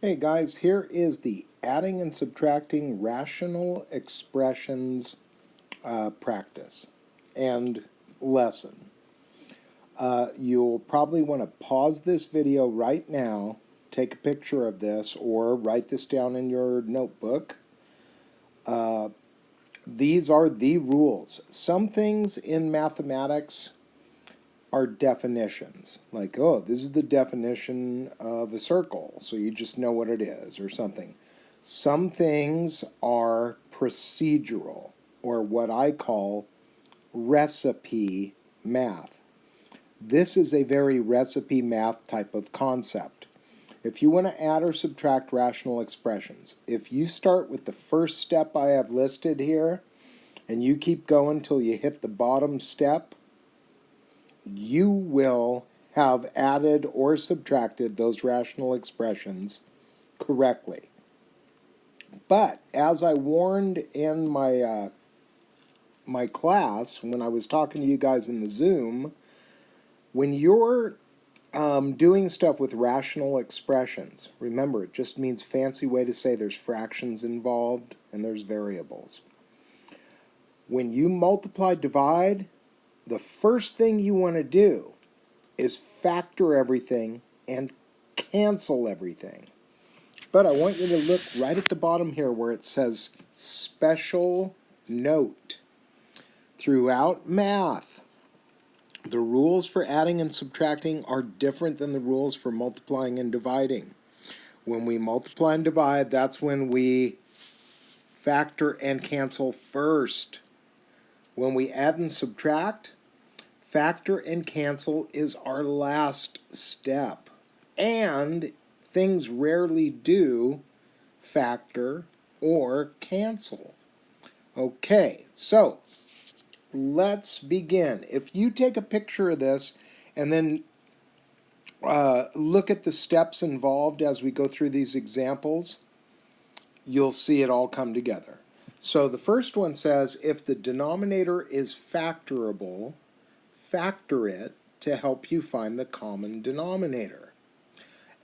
Hey guys, here is the adding and subtracting rational expressions practice and lesson. You'll probably want to pause this video right now, take a picture of this, or write this down in your notebook. These are the rules. Some things in mathematics are definitions, like, oh, this is the definition of a circle, so you just know what it is, or something. Some things are procedural, or what I call recipe math. This is a very recipe math type of concept. If you want to add or subtract rational expressions, if you start with the first step I have listed here, and you keep going till you hit the bottom step, you will have added or subtracted those rational expressions correctly. But as I warned in my class when I was talking to you guys in the Zoom, when you're doing stuff with rational expressions, remember, it just means fancy way to say there's fractions involved and there's variables. When you multiply, divide, the first thing you want to do is factor everything and cancel everything. But I want you to look right at the bottom here where it says special note. Throughout math, the rules for adding and subtracting are different than the rules for multiplying and dividing. When we multiply and divide, that's when we factor and cancel first. When we add and subtract, factor and cancel is our last step. And things rarely do factor or cancel. Okay, so let's begin. If you take a picture of this and then look at the steps involved as we go through these examples, you'll see it all come together. So the first one says, if the denominator is factorable, factor it to help you find the common denominator.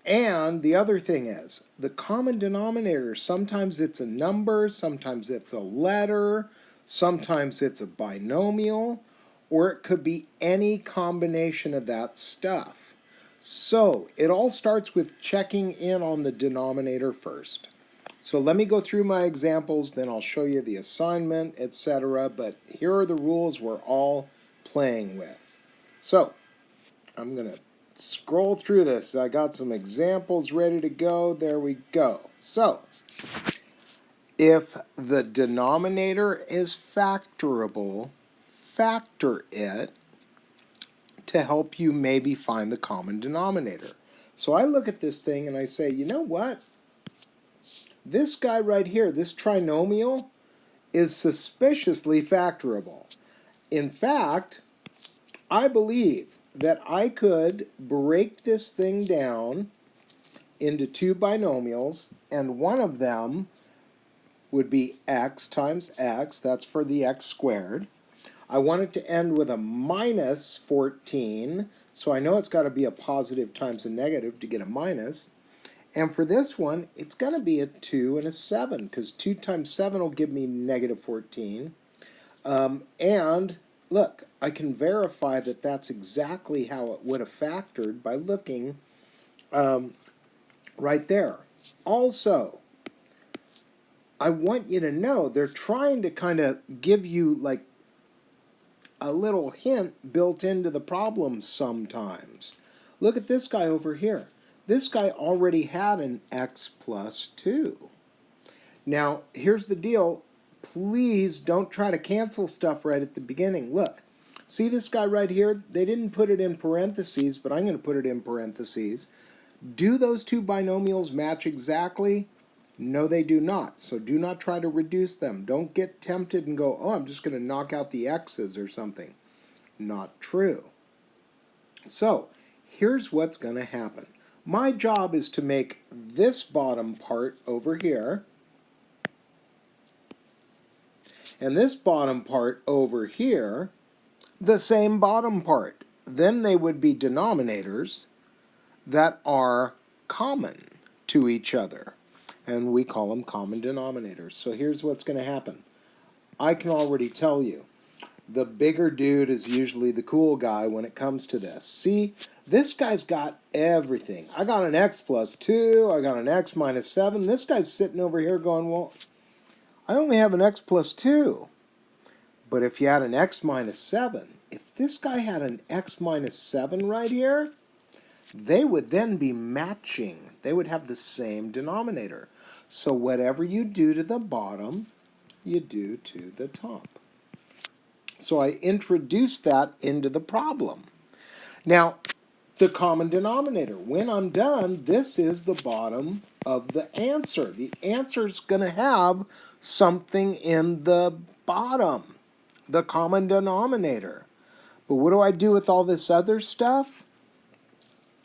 And the other thing is, the common denominator, sometimes it's a number, sometimes it's a letter, sometimes it's a binomial, or it could be any combination of that stuff. So it all starts with checking in on the denominator first. So let me go through my examples, then I'll show you the assignment, etc. But here are the rules we're all playing with. So I'm going to scroll through this. I got some examples ready to go. There we go. So if the denominator is factorable, factor it to help you maybe find the common denominator. So I look at this thing and I say, you know what? This guy right here, this trinomial, is suspiciously factorable. In fact, I believe that I could break this thing down into two binomials, and one of them would be x times x, that's for the x squared. I want it to end with a minus 14, so I know it's got to be a positive times a negative to get a minus. And for this one, it's going to be a 2 and a 7, because 2 times 7 will give me negative 14. And look, I can verify that that's exactly how it would have factored by looking right there. Also, I want you to know they're trying to kind of give you like a little hint built into the problem sometimes. Look at this guy over here. This guy already had an x plus 2. Now, here's the deal. Please don't try to cancel stuff right at the beginning. Look, see this guy right here? They didn't put it in parentheses, but I'm going to put it in parentheses. Do those two binomials match exactly? No, they do not. So do not try to reduce them. Don't get tempted and go, oh, I'm just going to knock out the x's or something. Not true. So here's what's going to happen. My job is to make this bottom part over here and this bottom part over here the same bottom part. Then they would be denominators that are common. to each other. And we call them common denominators. So here's what's going to happen. I can already tell you, the bigger dude is usually the cool guy when it comes to this. See, this guy's got everything. I got an x plus 2. I got an x minus 7. This guy's sitting over here going, well, I only have an x plus 2. But if you had an x minus 7, if this guy had an x minus 7 right here, they would then be matching. They would have the same denominator. So whatever you do to the bottom, you do to the top. So I introduced that into the problem. Now, the common denominator. When I'm done, this is the bottom of the answer. The answer's going to have something in the bottom, the common denominator. But what do I do with all this other stuff?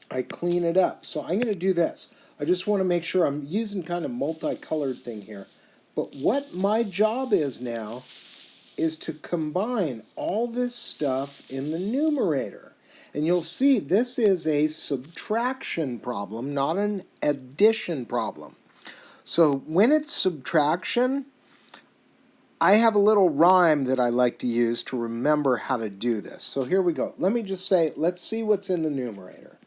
I clean it up. So I'm going to do this. I just want to make sure I'm using kind of multicolored thing here. But what my job is now is to combine all this stuff in the numerator. And you'll see this is a subtraction problem, not an addition problem. So when it's subtraction, I have a little rhyme that I like to use to remember how to do this. So here we go. Let me just say, let's see what's in the numerator.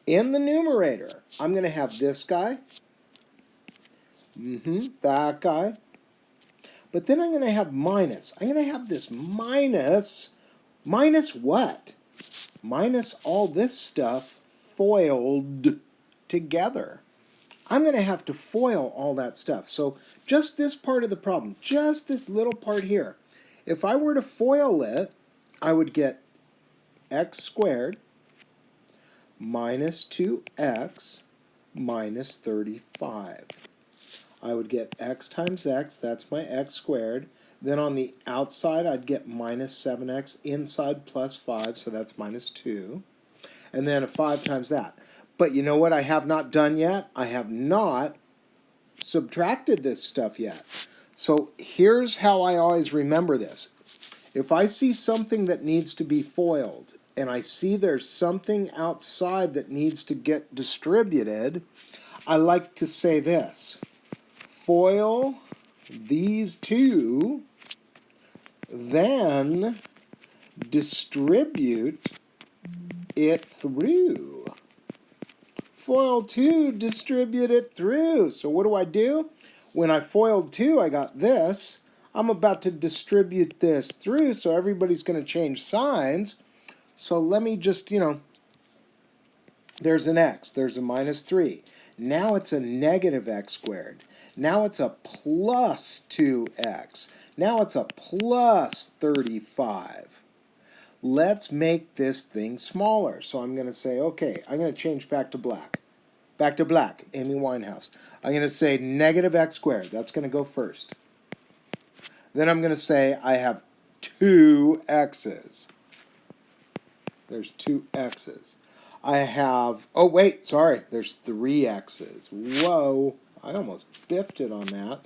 In the numerator, I'm going to have this guy, that guy, but then I'm going to have minus. I'm going to have this minus what? Minus all this stuff foiled together. I'm going to have to foil all that stuff. So just this part of the problem, just this little part here, if I were to foil it, I would get x squared minus 2x minus 35. I would get x times x, that's my x squared. Then on the outside, I'd get minus 7x, inside plus 5, so that's minus 2. And then a 5 times that. But you know what I have not done yet? I have not subtracted this stuff yet. So here's how I always remember this. If I see something that needs to be foiled, and I see there's something outside that needs to get distributed, I like to say this. Foil these two, then distribute it through. Foil 2, distribute it through. So what do? When I foiled 2, I got this. I'm about to distribute this through, so everybody's going to change signs. So let me just, there's an x, there's a minus 3. Now it's a negative x squared. Now it's a plus 2x. Now it's a plus 35. Let's make this thing smaller. So I'm going to say, okay, I'm going to change back to black. Back to black, Amy Winehouse. I'm going to say negative x squared. That's going to go first. Then I'm going to say I have 2 x's. There's 2 x's. I have, oh wait, sorry, there's 3 x's. Whoa, I almost biffed it on that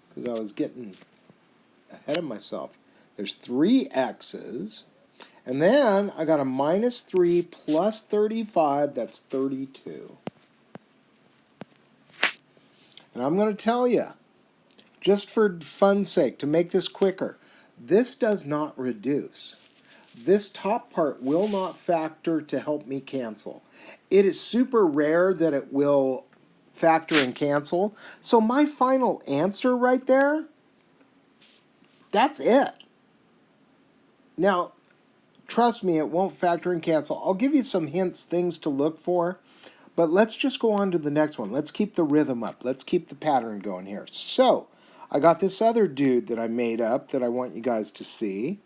because I was getting ahead of myself. There's 3 x's. And then I got a minus 3 plus 35, that's 32. And I'm going to tell you, just for fun's sake, to make this quicker, this does not reduce. This top part will not factor to help me cancel. It is super rare that it will factor and cancel. So my final answer right there, that's it. Now, trust me, it won't factor and cancel. I'll give you some hints, things to look for. But let's just go on to the next one. Let's keep the rhythm up. Let's keep the pattern going here. So, I got this other dude that I made up that I want you guys to see.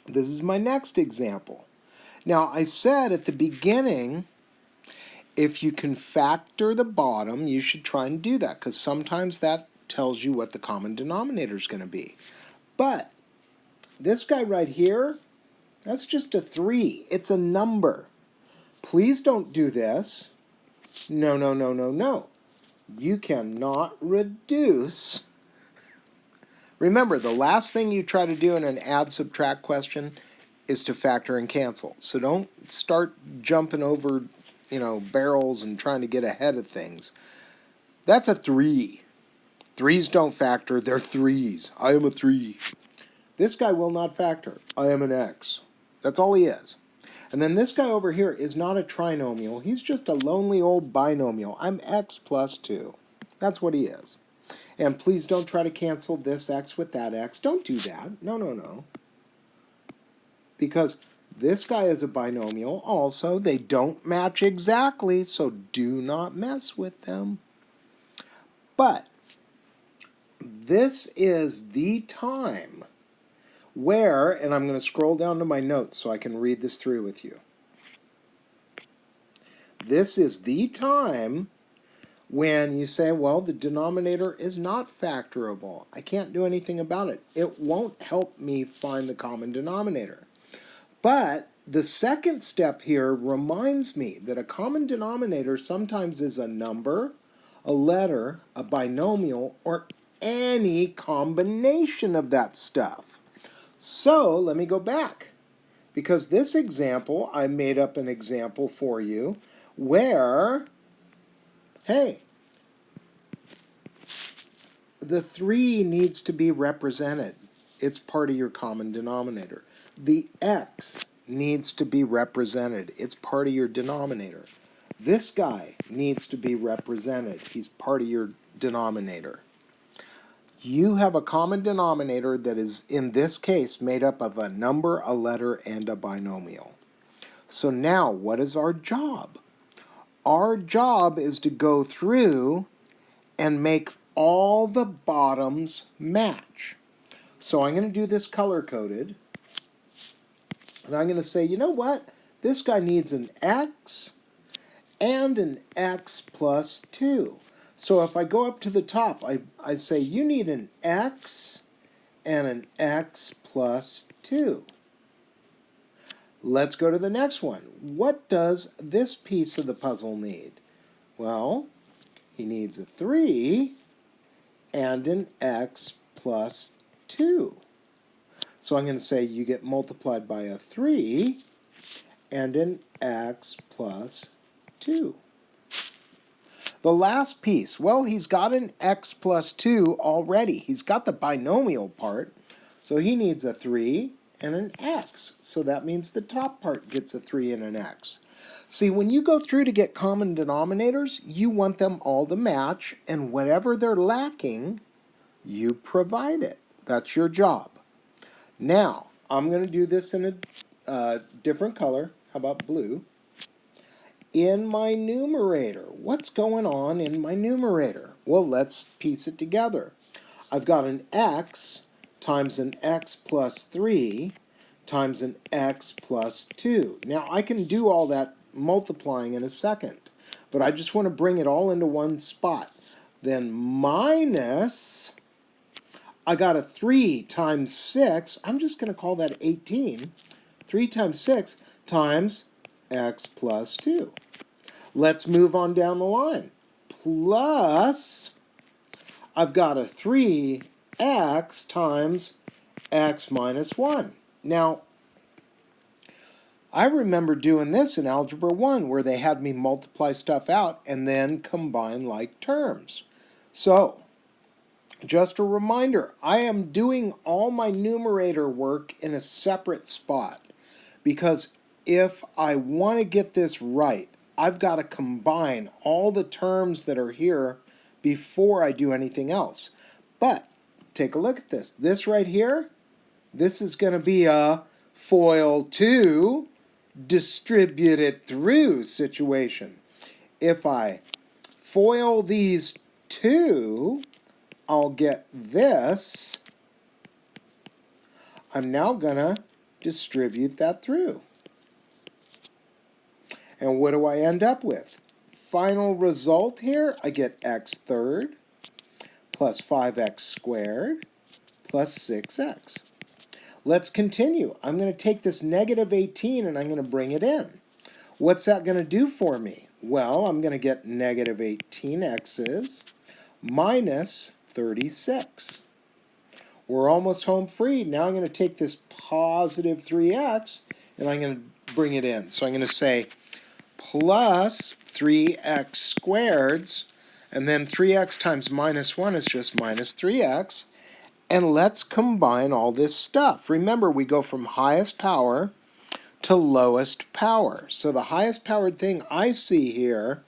This is my next example. Now, I said at the beginning, if you can factor the bottom, you should try and do that, because sometimes that tells you what the common denominator is going to be. But this guy right here, that's just a 3. It's a number. Please don't do this. No, no, no, no, no. You cannot reduce. Remember, the last thing you try to do in an add-subtract question is to factor and cancel. So don't start jumping over, barrels and trying to get ahead of things. That's a 3. 3s don't factor, they're 3s. I am a 3. This guy will not factor. I am an X. That's all he is. And then this guy over here is not a trinomial. He's just a lonely old binomial. I'm X plus 2. That's what he is. And please don't try to cancel this X with that X. Don't do that. No, no, no. Because this guy is a binomial also. They don't match exactly, so do not mess with them. But this is the time where, and I'm going to scroll down to my notes so I can read this through with you. This is the time when you say, well, the denominator is not factorable. I can't do anything about it. It won't help me find the common denominator. But the second step here reminds me that a common denominator sometimes is a number, a letter, a binomial, or any combination of that stuff. So let me go back, because this example, I made up an example for you where, hey, the 3 needs to be represented. It's part of your common denominator. The X needs to be represented. It's part of your denominator. This guy needs to be represented. He's part of your denominator. You have a common denominator that is, in this case, made up of a number, a letter, and a binomial. So now, what is our job? Our job is to go through and make all the bottoms match. So I'm going to do this color-coded. And I'm going to say, you know what? This guy needs an X and an X plus 2. So if I go up to the top, I say you need an X and an X plus 2. Let's go to the next one. What does this piece of the puzzle need? Well, he needs a 3 and an X plus 2. So I'm going to say you get multiplied by a 3 and an X plus 2. The last piece, well, he's got an X plus 2 already. He's got the binomial part, so he needs a 3 and an X. So that means the top part gets a 3 and an X. See, when you go through to get common denominators, you want them all to match, and whatever they're lacking, you provide it. That's your job. Now, I'm going to do this in a different color. How about blue? In my numerator. What's going on in my numerator? Well, let's piece it together. I've got an X times an X plus 3 times an X plus 2. Now, I can do all that multiplying in a second, but I just want to bring it all into one spot. Then minus, I got a 3 times 6. I'm just going to call that 18. 3 times 6 times X plus 2. Let's move on down the line. Plus, I've got a 3x times x minus 1. Now, I remember doing this in Algebra 1 where they had me multiply stuff out and then combine like terms. So, just a reminder, I am doing all my numerator work in a separate spot because if I want to get this right, I've got to combine all the terms that are here before I do anything else. But take a look at this. This right here, this is going to be a FOIL 2 distribute it through situation. If I FOIL these 2, I'll get this. I'm now going to distribute that through. And what do I end up with? Final result here, I get x third plus 5x squared plus 6x. Let's continue. I'm going to take this negative 18 and I'm going to bring it in. What's that going to do for me? Well, I'm going to get negative 18x's minus 36. We're almost home free. Now I'm going to take this positive 3x and I'm going to bring it in. So I'm going to say plus 3x squareds, and then 3x times minus 1 is just minus 3x. And let's combine all this stuff. Remember, we go from highest power to lowest power. So the highest powered thing I see here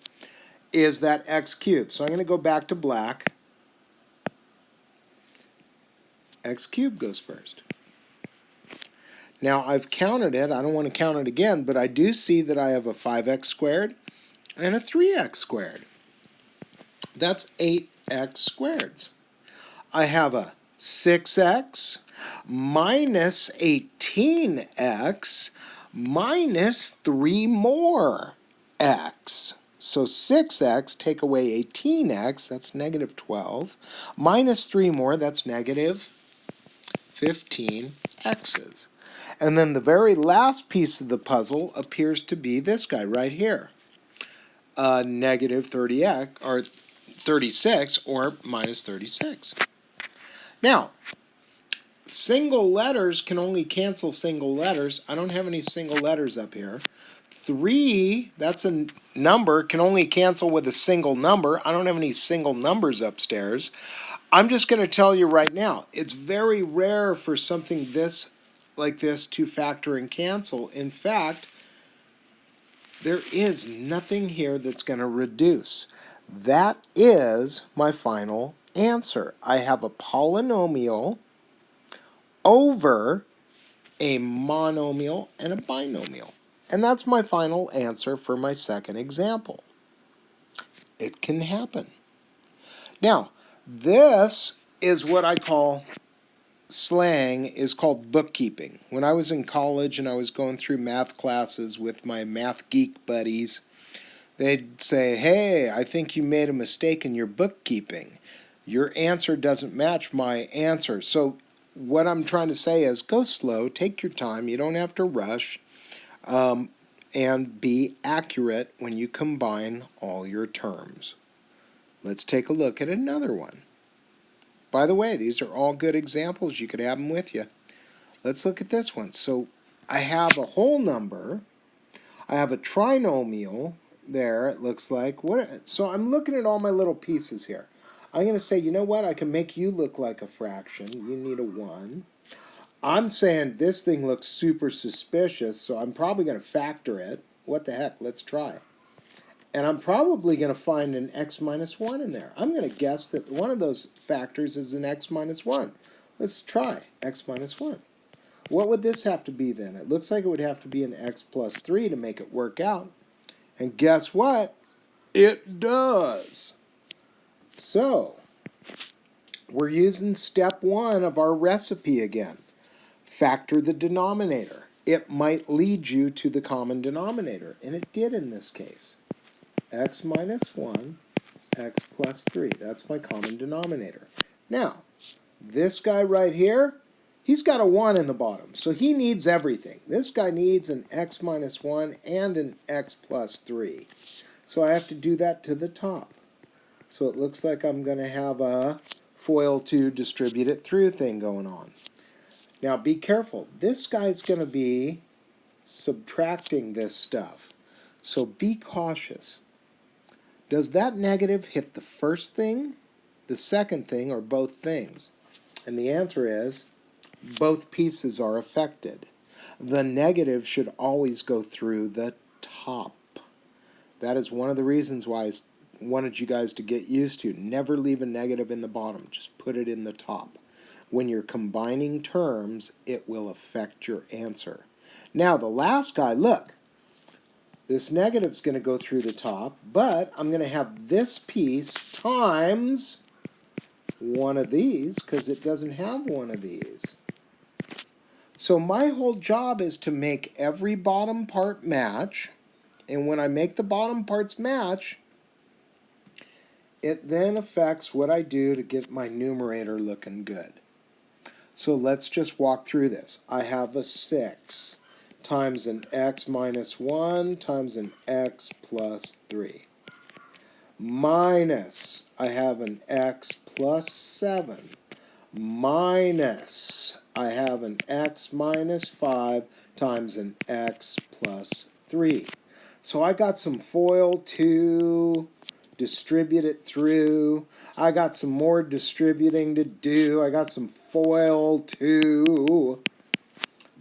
is that x cubed. So I'm going to go back to black. X cubed goes first. Now I've counted it. I don't want to count it again, but I do see that I have a 5x squared and a 3x squared. That's 8x squareds. I have a 6x minus 18x minus 3 more x. So 6x, take away 18x, that's negative 12, minus 3 more, that's negative 15 x's. And then the very last piece of the puzzle appears to be this guy right here, negative 30x, or 36, or minus 36. Now, single letters can only cancel single letters. I don't have any single letters up here. 3, that's a number, can only cancel with a single number. I don't have any single numbers upstairs. I'm just going to tell you right now, it's very rare for something like this to factor and cancel. In fact, there is nothing here that's going to reduce. That is my final answer. I have a polynomial over a monomial and a binomial. And that's my final answer for my second example. It can happen. Now, this is what I call slang is called bookkeeping. When I was in college and I was going through math classes with my math geek buddies, they'd say, hey, I think you made a mistake in your bookkeeping. Your answer doesn't match my answer. So what I'm trying to say is go slow, take your time, you don't have to rush, and be accurate when you combine all your terms. Let's take a look at another one. By the way, these are all good examples. You could have them with you. Let's look at this one. So I have a whole number. I have a trinomial there, it looks like. So I'm looking at all my little pieces here. I'm going to say, you know what? I can make you look like a fraction. You need a 1. I'm saying this thing looks super suspicious, so I'm probably going to factor it. What the heck? Let's try. And I'm probably going to find an x minus 1 in there. I'm going to guess that one of those factors is an x minus 1. Let's try x minus 1. What would this have to be then? It looks like it would have to be an x plus 3 to make it work out. And guess what? It does. So, we're using step 1 of our recipe again. Factor the denominator. It might lead you to the common denominator, and it did in this case. X minus 1, x plus 3. That's my common denominator. Now, this guy right here, he's got a 1 in the bottom, so he needs everything. This guy needs an x minus 1 and an x plus 3. So I have to do that to the top. So it looks like I'm going to have a FOIL 2 distribute it through thing going on. Now be careful. This guy's going to be subtracting this stuff. So be cautious. Does that negative hit the first thing, the second thing, or both things? And the answer is both pieces are affected. The negative should always go through the top. That is one of the reasons why I wanted you guys to get used to. Never leave a negative in the bottom. Just put it in the top. When you're combining terms, it will affect your answer. Now, the last guy, look. This negative is going to go through the top, but I'm going to have this piece times one of these because it doesn't have one of these. So my whole job is to make every bottom part match, and when I make the bottom parts match, it then affects what I do to get my numerator looking good. So let's just walk through this. I have a 6 times an x minus 1 times an x plus 3. Minus, I have an x plus 7. Minus, I have an x minus 5 times an x plus 3. So I got some FOIL to distribute it through. I got some more distributing to do. I got some FOIL to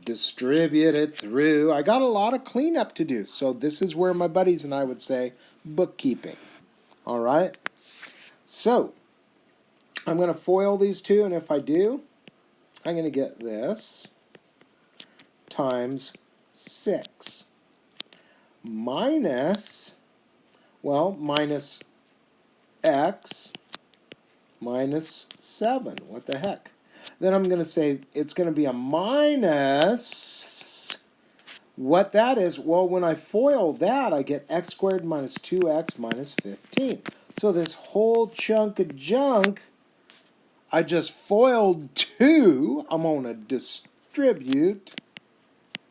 distribute it through. I got a lot of cleanup to do. So this is where my buddies and I would say bookkeeping. All right. So I'm going to FOIL these two, and if I do, I'm going to get this times 6 minus, well, minus x minus 7. What the heck? Then I'm going to say it's going to be a minus. What that is, well, when I FOIL that, I get x squared minus 2x minus 15. So this whole chunk of junk, I just FOILed 2. I'm going to distribute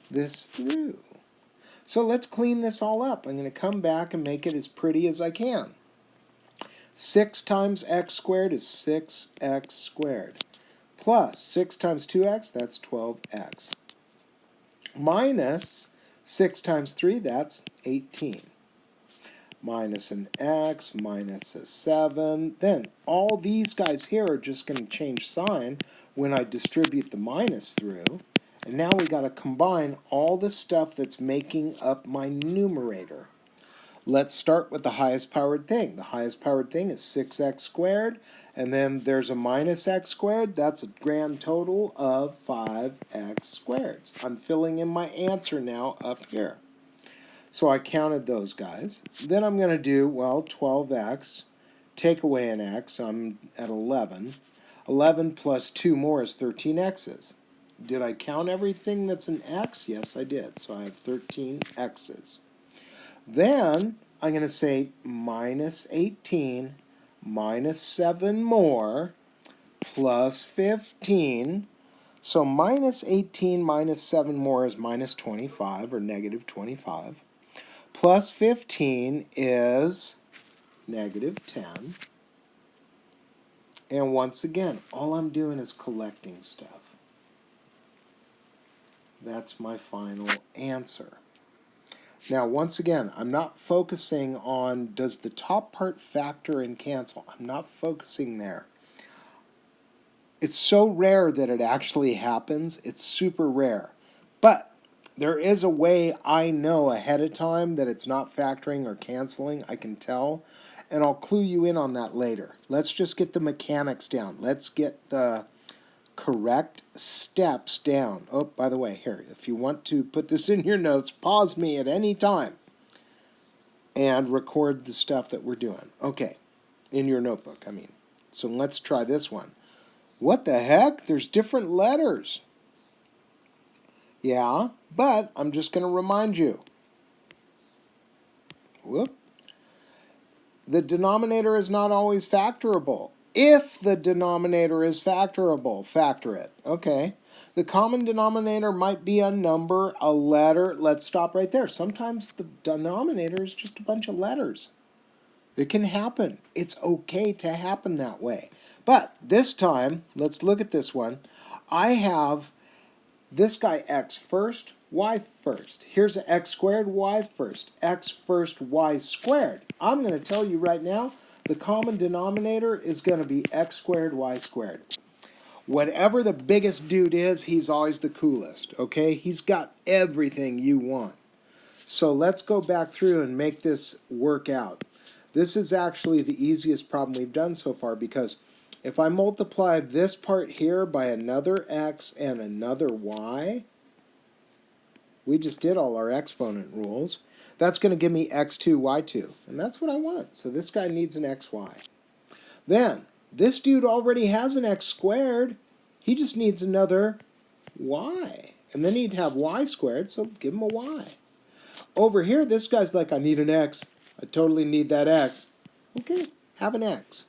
this through. So let's clean this all up. I'm going to come back and make it as pretty as I can. 6 times x squared is 6x squared. Plus 6 times 2x, that's 12x. Minus 6 times 3, that's 18. Minus an x, minus a 7. Then all these guys here are just going to change sign when I distribute the minus through. And now we got to combine all the stuff that's making up my numerator. Let's start with the highest powered thing. The highest powered thing is 6x squared, and then there's a minus x squared. That's a grand total of 5x squared. I'm filling in my answer now up here. So I counted those guys. Then I'm going to do, well, 12x, take away an x, I'm at 11. 11 plus 2 more is 13x's. Did I count everything that's an x? Yes, I did. So I have 13 x's. Then I'm going to say minus 18 minus 7 more plus 15. So minus 18 minus 7 more is minus 25 or negative 25. Plus 15 is negative 10. And once again, all I'm doing is collecting stuff. That's my final answer. Now, once again, I'm not focusing on does the top part factor and cancel. I'm not focusing there. It's so rare that it actually happens. It's super rare. But there is a way I know ahead of time that it's not factoring or canceling. I can tell. And I'll clue you in on that later. Let's just get the mechanics down. Let's get the correct steps down. Oh, by the way, here, if you want to put this in your notes, pause me at any time and record the stuff that we're doing. Okay, in your notebook, I mean. So let's try this one. What the heck? There's different letters. Yeah, but I'm just going to remind you. Whoop. The denominator is not always factorable. If the denominator is factorable, factor it. Okay. The common denominator might be a number, a letter. Let's stop right there. Sometimes the denominator is just a bunch of letters. It can happen. It's okay to happen that way. But this time, let's look at this one. I have this guy x first, y first. Here's an x squared, y first. X first, y squared. I'm going to tell you right now, the common denominator is going to be x squared, y squared. Whatever the biggest dude is, he's always the coolest, okay? He's got everything you want. So let's go back through and make this work out. This is actually the easiest problem we've done so far because if I multiply this part here by another x and another y, we just did all our exponent rules. That's going to give me x2, y2, and that's what I want. So this guy needs an xy. Then, this dude already has an x squared. He just needs another y. And then he'd have y squared, so give him a y. Over here, this guy's like, I need an x. I totally need that x. Okay, have an x.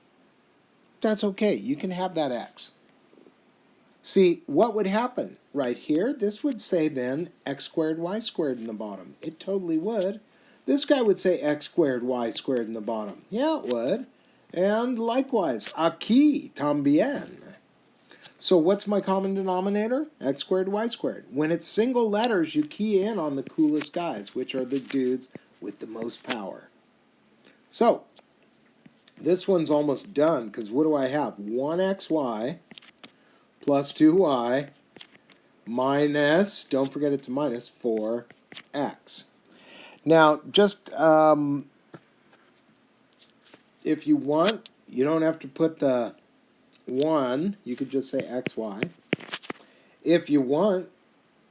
That's okay. You can have that x. See, what would happen right here? This would say then x squared, y squared in the bottom. It totally would. This guy would say x squared, y squared in the bottom. Yeah, it would. And likewise, aquí también. So what's my common denominator? X squared, y squared. When it's single letters, you key in on the coolest guys, which are the dudes with the most power. So, this one's almost done, because what do I have? 1xy plus 2y minus, don't forget it's minus, 4x. Now, just if you want, you don't have to put the 1. You could just say xy. If you want,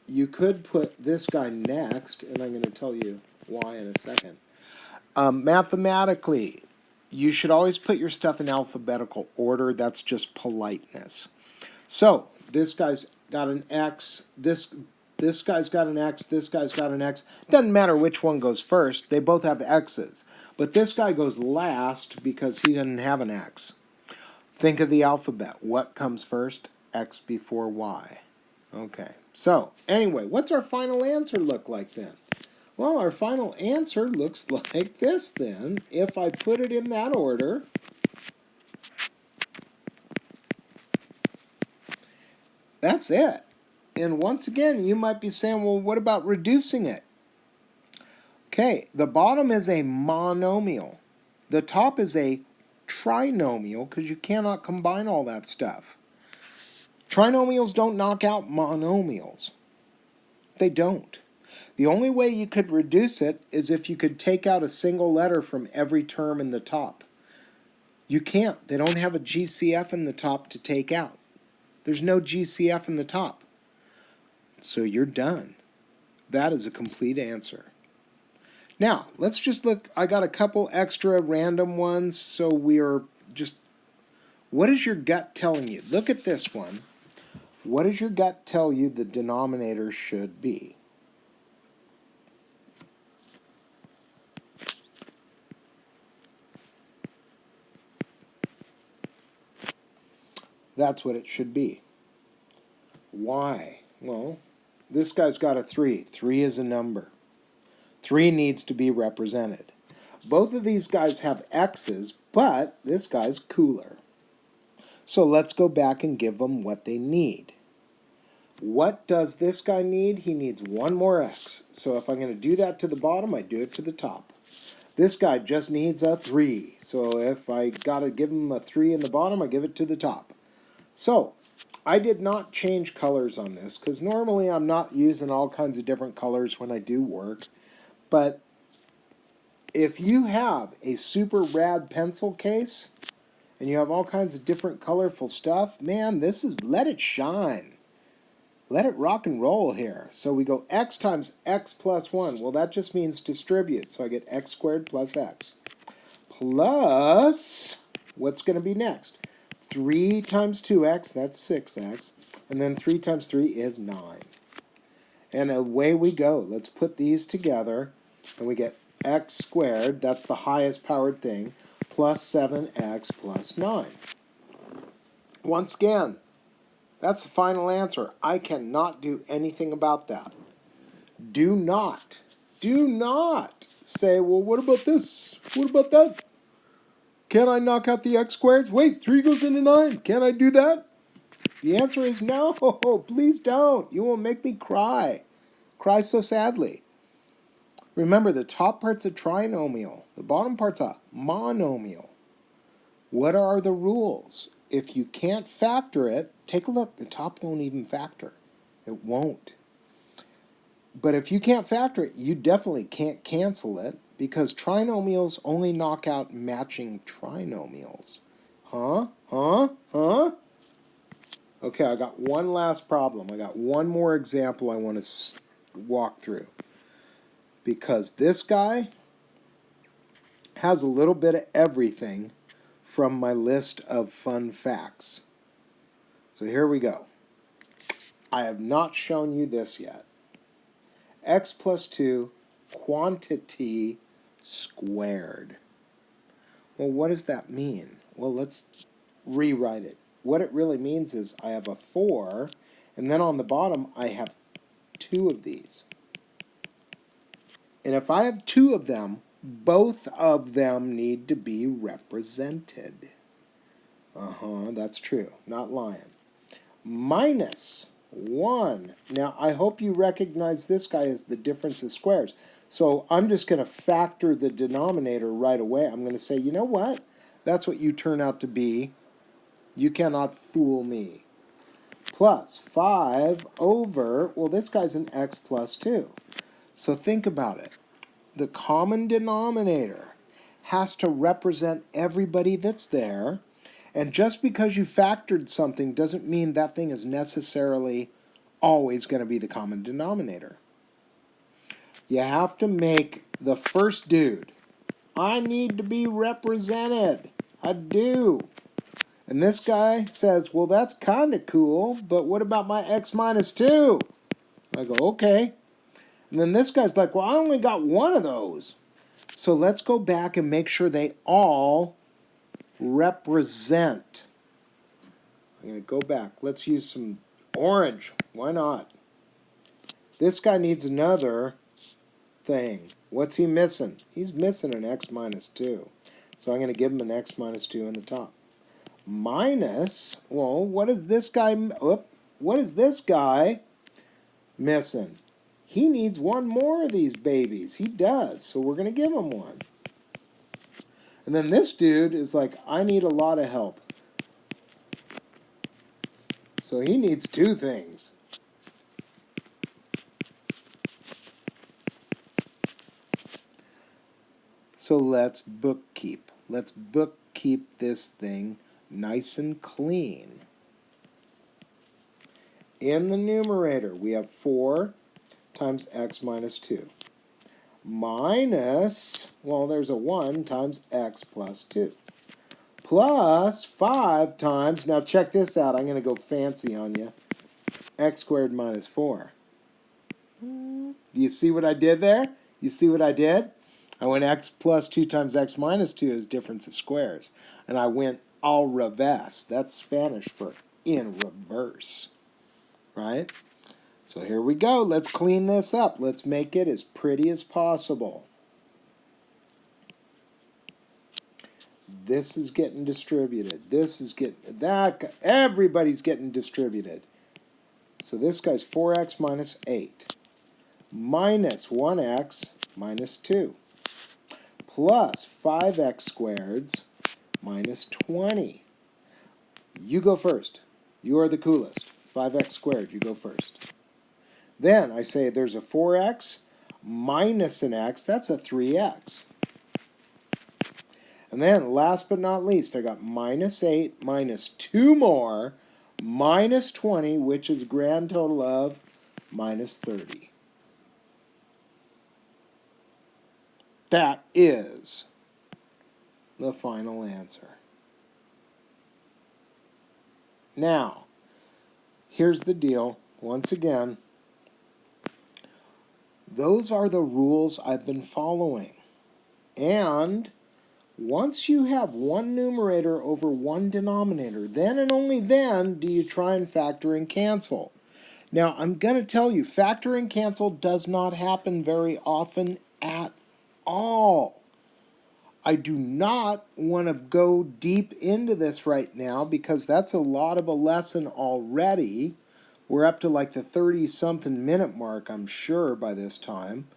you could put this guy next, and I'm going to tell you why in a second. Mathematically, you should always put your stuff in alphabetical order. That's just politeness. So, this guy's got an x, this guy's got an x, this guy's got an x. Doesn't matter which one goes first. They both have x's. But this guy goes last because he doesn't have an x. Think of the alphabet. What comes first? X before y. Okay. So, anyway, what's our final answer look like then? Well, our final answer looks like this then. If I put it in that order, that's it. And once again, you might be saying, well, what about reducing it? Okay, the bottom is a monomial. The top is a trinomial because you cannot combine all that stuff. Trinomials don't knock out monomials. They don't. The only way you could reduce it is if you could take out a single letter from every term in the top. You can't. They don't have a GCF in the top to take out. There's no GCF in the top. So you're done. That is a complete answer. Now, let's just look. I got a couple extra random ones, so we are just... What is your gut telling you? Look at this one. What does your gut tell you the denominator should be? That's what it should be. Why? Well, this guy's got a 3. 3 is a number. 3 needs to be represented. Both of these guys have x's, but this guy's cooler. So let's go back and give them what they need. What does this guy need? He needs one more x. So if I'm going to do that to the bottom, I do it to the top. This guy just needs a 3. So if I got to give him a 3 in the bottom, I give it to the top. So I did not change colors on this because normally I'm not using all kinds of different colors when I do work. But if you have a super rad pencil case and you have all kinds of different colorful stuff, man, this is, let it shine. Let it rock and roll here. So we go x times x plus 1. Well, that just means distribute. So I get x squared plus x. Plus, what's going to be next? 3 times 2x, that's 6x. And then 3 times 3 is 9. And away we go. Let's put these together. And we get x squared, that's the highest powered thing, plus 7x plus 9. Once again, that's the final answer. I cannot do anything about that. Do not say, well, what about this? What about that? Can I knock out the x squareds? Wait, 3 goes into 9. Can I do that? The answer is no. Please don't. You will make me cry. Cry so sadly. Remember, the top part's a trinomial. The bottom part's a monomial. What are the rules? If you can't factor it, take a look. The top won't even factor. It won't. But if you can't factor it, you definitely can't cancel it because trinomials only knock out matching trinomials. Huh? Okay, I got one last problem. I got one more example I want to walk through. Because this guy has a little bit of everything from my list of fun facts. So here we go. I have not shown you this yet. X plus 2 quantity squared. Well, what does that mean? Well, let's rewrite it. What it really means is I have a 4, and then on the bottom I have 2 of these. And if I have 2 of them, both of them need to be represented. That's true. Not lying. Minus, 1. Now, I hope you recognize this guy as the difference of squares. So I'm just going to factor the denominator right away. I'm going to say, you know what? That's what you turn out to be. You cannot fool me. Plus 5 over, well, this guy's an x plus 2. So think about it. The common denominator has to represent everybody that's there. And just because you factored something doesn't mean that thing is necessarily always going to be the common denominator. You have to make the first dude. I need to be represented. I do. And this guy says, well, that's kind of cool, but what about my x minus 2? I go, okay. And then this guy's like, well, I only got one of those. So let's go back and make sure they all represent. I'm going to go back. Let's use some orange. Why not? This guy needs another thing. What's he missing? He's missing an x minus 2. So I'm going to give him an x minus 2 in the top. Minus, well, what is this guy missing? He needs one more of these babies. He does. So we're going to give him one. And then this dude is like, I need a lot of help. So he needs 2 things. So let's bookkeep. Let's bookkeep this thing nice and clean. In the numerator, we have 4 times x minus 2. Minus, well, there's a 1 times x plus 2. Plus 5 times, now check this out, I'm going to go fancy on you, x squared minus 4. Do you see what I did there? You see what I did? I went x plus 2 times x minus 2 is difference of squares. And I went al revés. That's Spanish for in reverse. Right? So here we go. Let's clean this up. Let's make it as pretty as possible. This is getting distributed. This is getting, that, everybody's getting distributed. So this guy's 4x minus 8. Minus 1x minus 2. Plus 5x squared minus 20. You go first. You are the coolest. 5x squared, you go first. Then I say there's a 4x minus an x. That's a 3x. And then last but not least, I got minus 8 minus 2 more minus 20, which is a grand total of minus 30. That is the final answer. Now, here's the deal. Once again, those are the rules I've been following. And once you have one numerator over one denominator, then and only then do you try and factor and cancel. Now, I'm going to tell you, factor and cancel does not happen very often at all. I do not want to go deep into this right now because that's a lot of a lesson already. We're up to like the 30-something minute mark, I'm sure, by this time.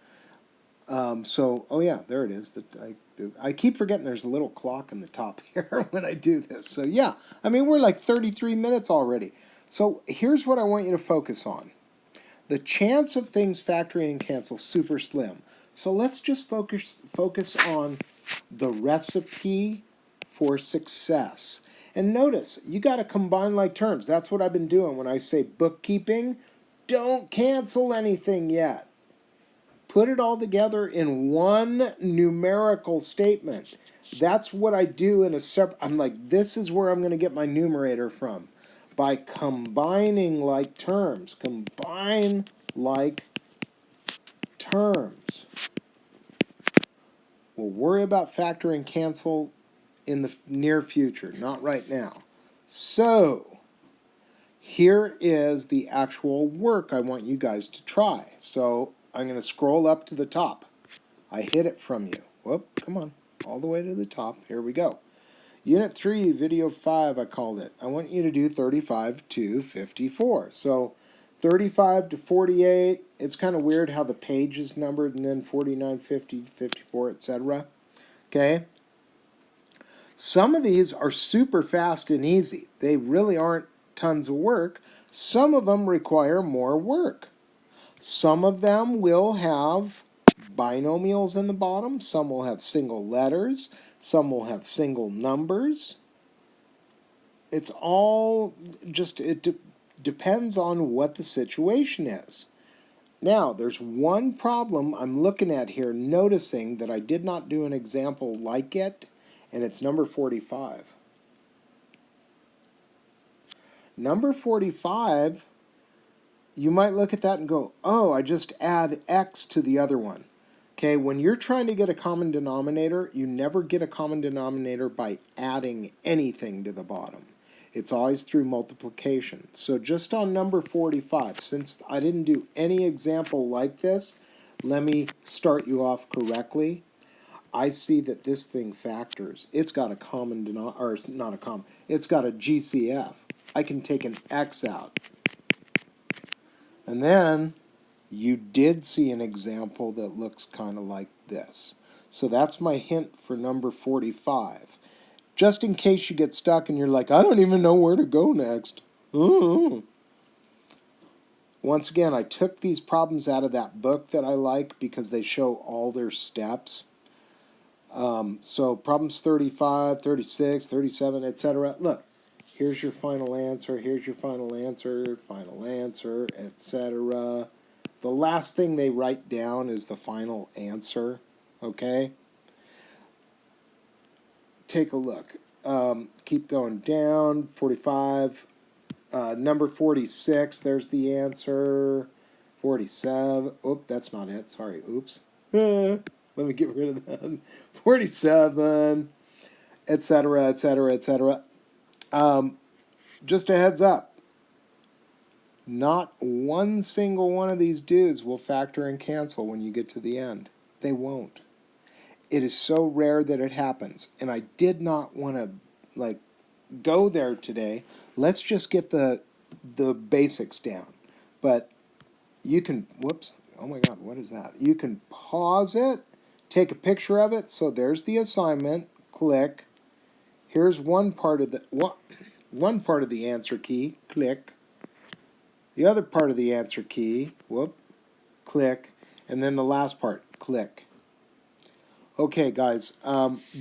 Oh yeah, there it is. I keep forgetting there's a little clock in the top here when I do this. So yeah, I mean, we're like 33 minutes already. So here's what I want you to focus on. The chance of things factoring and cancel super slim. So let's just focus on the recipe for success. And notice, you got to combine like terms. That's what I've been doing when I say bookkeeping. Don't cancel anything yet. Put it all together in one numerical statement. That's what I do in a separate. I'm like, this is where I'm going to get my numerator from. By combining like terms. Combine like terms. We'll worry about factor and cancel in the near future, not right now. So, here is the actual work I want you guys to try. So, I'm going to scroll up to the top. I hid it from you. Whoop, come on. All the way to the top. Here we go. Unit 3, Video 5, I called it. I want you to do 35 to 54. So, 35 to 48, it's kind of weird how the page is numbered, and then 49, 50, 54, etc. Okay? Some of these are super fast and easy. They really aren't tons of work. Some of them require more work. Some of them will have binomials in the bottom. Some will have single letters. Some will have single numbers. It's all just, depends on what the situation is. Now, there's one problem I'm looking at here, noticing that I did not do an example like it, and it's number 45. Number 45, you might look at that and go, oh, I just add x to the other one. Okay, when you're trying to get a common denominator, you never get a common denominator by adding anything to the bottom. It's always through multiplication. So just on number 45, since I didn't do any example like this, let me start you off correctly. I see that this thing factors. It's got a common denominator, or it's not a common, it's got a GCF. I can take an x out. And then you did see an example that looks kind of like this. So that's my hint for number 45. Just in case you get stuck and you're like, I don't even know where to go next. Once again, I took these problems out of that book that I like because they show all their steps. So problems 35, 36, 37, etc. Look, here's your final answer, here's your final answer, etc. The last thing they write down is the final answer, okay? Take a look. Keep going down, 45. Number 46, there's the answer. 47. Oh, that's not it. Sorry. Oops. Let me get rid of that. 47, etc., etc., etc. Just a heads up. Not one single one of these dudes will factor and cancel when you get to the end. They won't. It is so rare that it happens. And I did not want to, go there today. Let's just get the basics down. But you can, whoops, oh my God, what is that? You can pause it, take a picture of it. So there's the assignment. Click. Here's one part of the answer key. Click. The other part of the answer key. Click. And then the last part. Click. Okay, guys.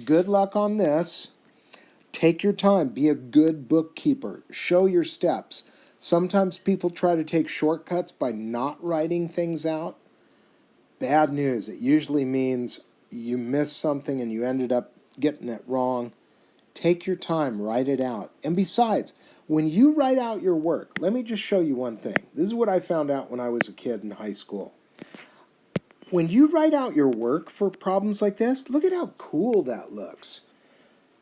Good luck on this. Take your time. Be a good bookkeeper. Show your steps. Sometimes people try to take shortcuts by not writing things out. Bad news. It usually means you missed something and you ended up getting it wrong. Take your time. Write it out. And besides, when you write out your work, let me just show you one thing. This is what I found out when I was a kid in high school. When you write out your work for problems like this, look at how cool that looks.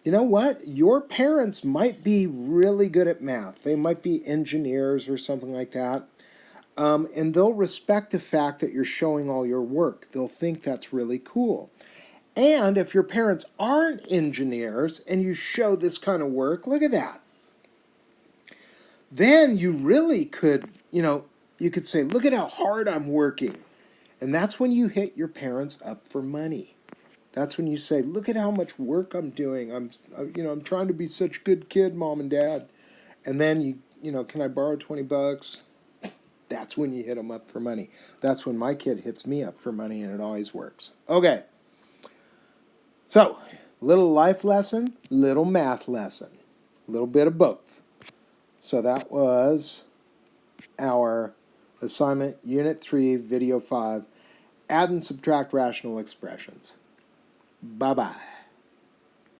You know what? Your parents might be really good at math. They might be engineers or something like that. And they'll respect the fact that you're showing all your work. They'll think that's really cool. And if your parents aren't engineers and you show this kind of work, look at that. Then you really could, you could say, look at how hard I'm working. And that's when you hit your parents up for money. That's when you say, look at how much work I'm doing. I'm trying to be such a good kid, Mom and Dad. And then can I borrow $20? That's when you hit them up for money. That's when my kid hits me up for money, and it always works. Okay. So, little life lesson, little math lesson. A little bit of both. So that was our assignment, Unit 3, Video 5, Add and Subtract Rational Expressions. Bye-bye.